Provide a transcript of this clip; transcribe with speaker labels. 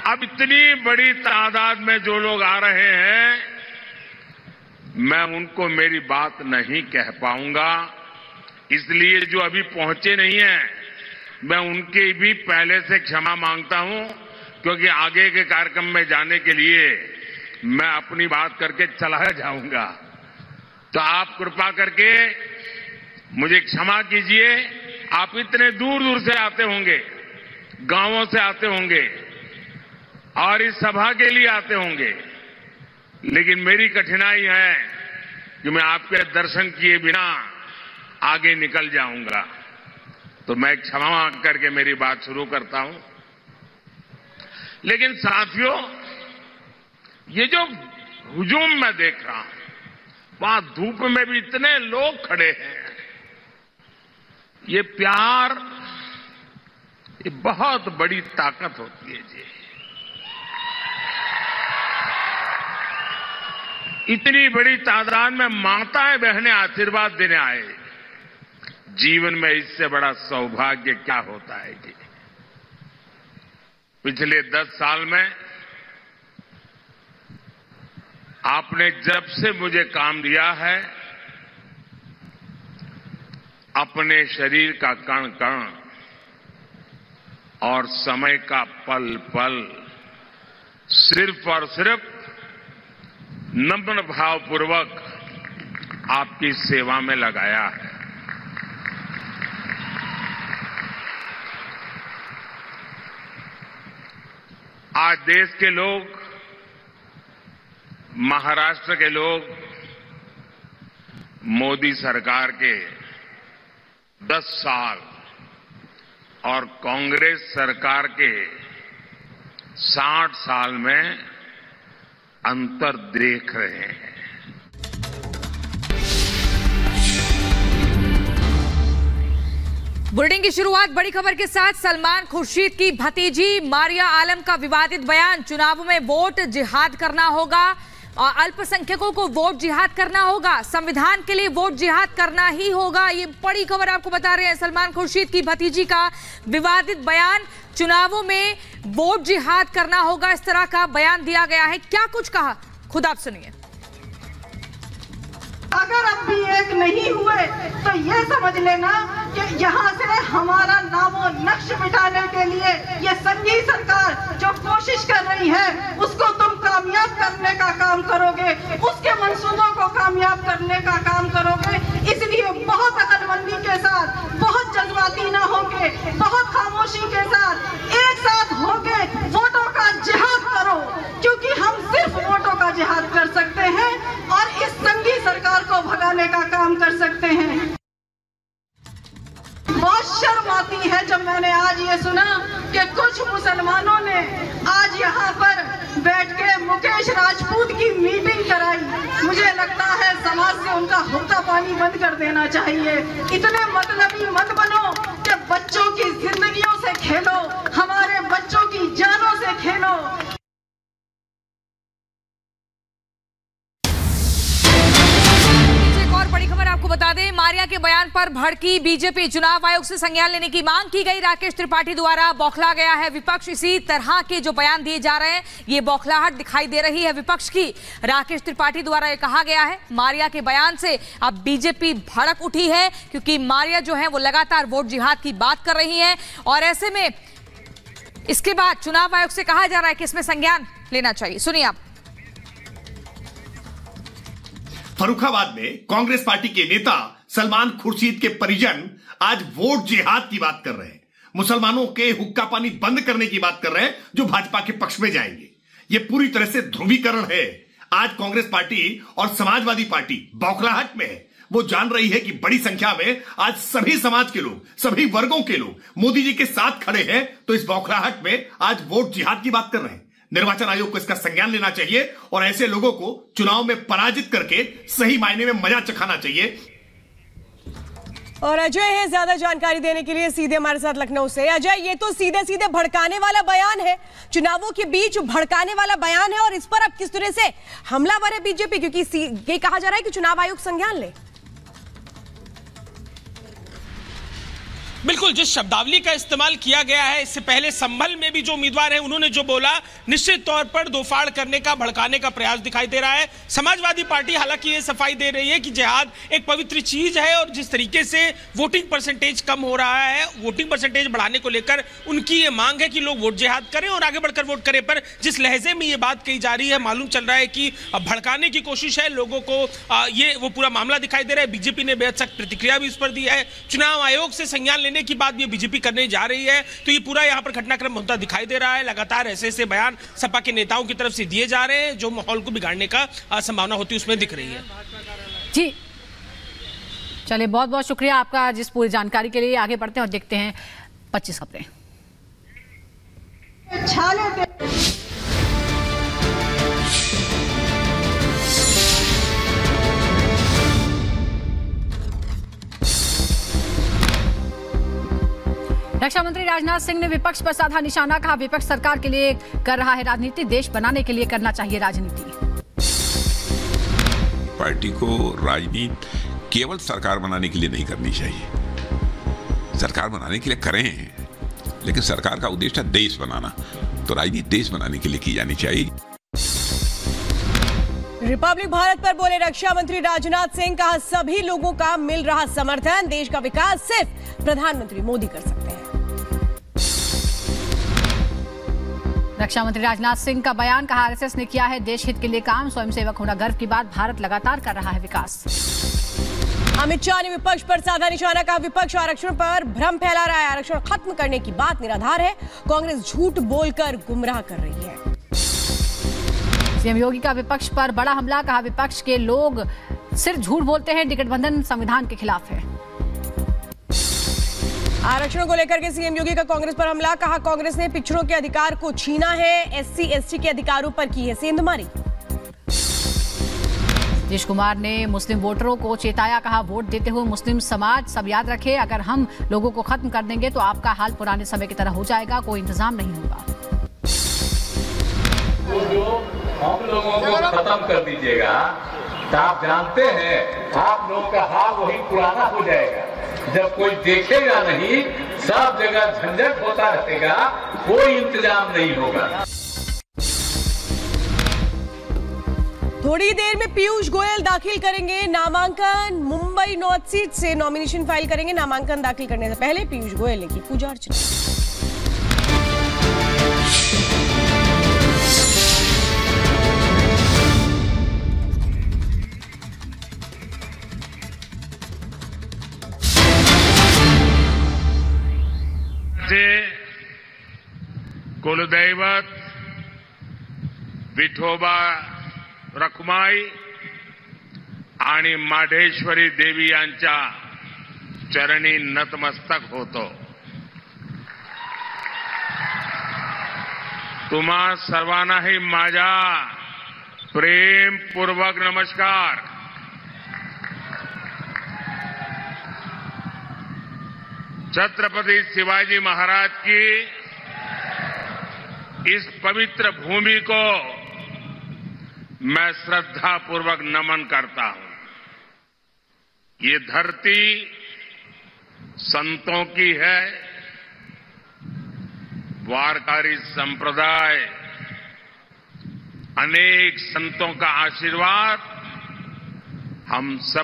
Speaker 1: अब इतनी बड़ी तादाद में जो लोग आ रहे हैं, मैं उनको मेरी बात नहीं कह पाऊंगा, इसलिए जो अभी पहुंचे नहीं हैं, मैं उनकी भी पहले से क्षमा मांगता हूं, क्योंकि आगे के कार्यक्रम में जाने के लिए मैं अपनी बात करके चला जाऊंगा। तो आप कृपा करके मुझे क्षमा कीजिए। आप इतने दूर दूर से आते होंगे, गांवों से आते होंगे और इस सभा के लिए आते होंगे, लेकिन मेरी कठिनाई है कि मैं आपके दर्शन किए बिना आगे निकल जाऊंगा। तो मैं क्षमा मांग करके मेरी बात शुरू करता हूं। लेकिन साथियों, ये जो हुजूम मैं देख रहा हूं, वहां धूप में भी इतने लोग खड़े हैं, ये प्यार, ये बहुत बड़ी ताकत होती है जी। इतनी बड़ी तादाद में माताएं बहनें आशीर्वाद देने आए, जीवन में इससे बड़ा सौभाग्य क्या होता है जी। पिछले 10 साल में आपने जब से मुझे काम दिया है, अपने शरीर का कण कण और समय का पल पल सिर्फ और सिर्फ नम्र भावपूर्वक आपकी सेवा में लगाया है। आज देश के लोग, महाराष्ट्र के लोग मोदी सरकार के 10 साल और कांग्रेस सरकार के 60 साल में अंतर देख रहे हैं।
Speaker 2: बुलेटिन की शुरुआत बड़ी खबर के साथ। सलमान खुर्शीद की भतीजी मारिया आलम का विवादित बयान, चुनाव में वोट जिहाद करना होगा और अल्पसंख्यकों को वोट जिहाद करना होगा, संविधान के लिए वोट जिहाद करना ही होगा। ये बड़ी खबर आपको बता रहे हैं। सलमान खुर्शीद की भतीजी का विवादित बयान, चुनावों में वोट जिहाद करना होगा, इस तरह का बयान दिया गया है। क्या कुछ कहा, खुद आप सुनिए।
Speaker 3: अगर अब भी एक नहीं हुए तो ये समझ लेना कि यहाँ से हमारा नामो नक्श मिटाने के लिए ये संघी सरकार जो कोशिश कर रही है, उसको तुम कामयाब करने का काम करोगे, उसके मंसूबों को कामयाब करने का काम करोगे। इसलिए बहुत अकलमंदी के साथ, बहुत जज्बाती ना होके, बहुत खामोशी के साथ, एक साथ होके वोटों का जिहाद करो, क्योंकि हम सिर्फ वोटों का जिहाद कर सकते हैं और इस संघी सरकार को भगाने का काम कर सकते हैं। बहुत शर्म आती है जब मैंने आज ये सुना कि कुछ मुसलमानों ने आज यहाँ पर बैठ के मुकेश राजपूत की मीटिंग कराई। मुझे लगता है समाज से उनका हुक्का पानी बंद कर देना चाहिए। इतने मतलबी मत बनो कि बच्चों की जिंदगियों से खेलो, हमारे बच्चों की जानों से खेलो।
Speaker 2: बड़ी खबर आपको बता दें, मारिया के बयान पर भड़की बीजेपी, चुनाव आयोग से संज्ञान लेने की मांग की गई। राकेश त्रिपाठी द्वारा बौखला गया है विपक्ष। इसी तरह के जो बयान दिए जा रहे हैं, ये बौखलाहट दिखाई दे रही है विपक्ष की। राकेश त्रिपाठी द्वारा ये कहा गया है, मारिया के बयान से अब बीजेपी भड़क उठी है, क्योंकि मारिया जो है वो लगातार वोट जिहाद की बात कर रही है और ऐसे में इसके बाद चुनाव आयोग से कहा जा रहा है कि इसमें संज्ञान लेना चाहिए। सुनिए आप।
Speaker 4: फर्रुखाबाद में कांग्रेस पार्टी के नेता सलमान खुर्शीद के परिजन आज वोट जिहाद की बात कर रहे हैं, मुसलमानों के हुक्का पानी बंद करने की बात कर रहे हैं जो भाजपा के पक्ष में जाएंगे। यह पूरी तरह से ध्रुवीकरण है। आज कांग्रेस पार्टी और समाजवादी पार्टी बौखलाहट में है। वो जान रही है कि बड़ी संख्या में आज सभी समाज के लोग, सभी वर्गों के लोग मोदी जी के साथ खड़े हैं, तो इस बौखलाहट में आज वोट जिहाद की बात कर रहे हैं। निर्वाचन आयोग को इसका संज्ञान लेना चाहिए और ऐसे लोगों को चुनाव में पराजित करके सही मायने में मजा चखाना चाहिए।
Speaker 5: और अजय है ज्यादा जानकारी देने के लिए सीधे हमारे साथ लखनऊ से। अजय, ये तो सीधे सीधे भड़काने वाला बयान है, चुनावों के बीच भड़काने वाला बयान है, और इस पर अब किस तरह से हमलावर है बीजेपी, क्योंकि ये कहा जा रहा है कि चुनाव आयोग संज्ञान ले।
Speaker 6: बिल्कुल, जिस शब्दावली का इस्तेमाल किया गया है, इससे पहले संभल में भी जो उम्मीदवार हैं उन्होंने जो बोला, निश्चित तौर पर दोफाड़ करने का, भड़काने का प्रयास दिखाई दे रहा है। समाजवादी पार्टी हालांकि ये सफाई दे रही है कि जिहाद एक पवित्र चीज है और जिस तरीके से वोटिंग परसेंटेज कम हो रहा है, वोटिंग परसेंटेज बढ़ाने को लेकर उनकी ये मांग है कि लोग वोट जिहाद करें और आगे बढ़कर वोट करें। पर जिस लहजे में ये बात कही जा रही है, मालूम चल रहा है कि भड़काने की कोशिश है लोगों को, ये वो पूरा मामला दिखाई दे रहा है। बीजेपी ने बेहद सख्त प्रतिक्रिया भी इस पर दी है। चुनाव आयोग से संज्ञान लेने की बात भी बीजेपी करने जा रही है, तो ये पूरा यहां पर घटनाक्रम होता दिखाई दे रहा है। लगातार ऐसे बयान सपा के नेताओं की तरफ से दिए जा रहे हैं जो माहौल को बिगाड़ने का संभावना होती है उसमें दिख रही है।
Speaker 7: जी चलिए, बहुत बहुत शुक्रिया आपका जिस पूरी जानकारी के लिए। आगे बढ़ते हैं और देखते हैं 25 खबरें। रक्षा मंत्री राजनाथ सिंह ने विपक्ष पर साधा निशाना, कहा विपक्ष सरकार के लिए कर रहा है राजनीति, देश बनाने के लिए करना चाहिए राजनीति।
Speaker 8: पार्टी को राजनीति केवल सरकार बनाने के लिए नहीं करनी चाहिए। सरकार बनाने के लिए करें, लेकिन सरकार का उद्देश्य है देश बनाना, तो राजनीति देश बनाने के लिए की जानी चाहिए।
Speaker 5: रिपब्लिक भारत पर बोले रक्षा मंत्री राजनाथ सिंह, कहा सभी लोगों का मिल रहा समर्थन, देश का विकास सिर्फ प्रधानमंत्री मोदी कर सकते हैं। रक्षा मंत्री राजनाथ सिंह का बयान, कहा आरएसएस ने किया है देश हित के लिए काम, स्वयंसेवक होना गर्व की बात, भारत लगातार कर रहा है विकास। अमित शाह ने विपक्ष पर साधा निशाना, कहा विपक्ष आरक्षण पर भ्रम फैला रहा है, आरक्षण खत्म करने की बात निराधार है, कांग्रेस झूठ बोलकर गुमराह कर रही है। सीएम योगी का विपक्ष पर बड़ा हमला, कहा विपक्ष के लोग सिर्फ झूठ बोलते हैं, टिकट बंधन संविधान के खिलाफ है। आरक्षण को लेकर के सीएम योगी का कांग्रेस पर हमला, कहा कांग्रेस ने पिछड़ों के अधिकार को छीना है, एससी एसटी के अधिकारों पर की है सेंधमारी। नीतीश कुमार ने मुस्लिम वोटरों को चेताया, कहा वोट देते हुए मुस्लिम समाज सब याद रखे, अगर हम लोगों को खत्म कर देंगे तो आपका हाल पुराने समय की तरह हो जाएगा, कोई इंतजाम नहीं होगा।
Speaker 9: हम लोगों को खत्म कर दीजिएगा तो आप जानते हैं आप लोगों का हाल वही पुराना हो जाएगा। जब कोई देखेगा नहीं, सब जगह झंझट होता रहेगा, कोई इंतजाम नहीं होगा।
Speaker 5: थोड़ी देर में पीयूष गोयल दाखिल करेंगे नामांकन, मुंबई नॉर्थ सीट से नॉमिनेशन फाइल करेंगे। नामांकन दाखिल करने से पहले पीयूष गोयल ने की पूजा अर्चना।
Speaker 1: कुलदैवत विठोबा रखुमाई आणि माढेश्वरी देवी यांच्या चरणी नतमस्तक होतो। तुम्हा सर्वांनाही माझा प्रेमपूर्वक नमस्कार। छत्रपति शिवाजी महाराज की इस पवित्र भूमि को मैं श्रद्धापूर्वक नमन करता हूं। ये धरती संतों की है, वारकरी संप्रदाय, अनेक संतों का आशीर्वाद हम सब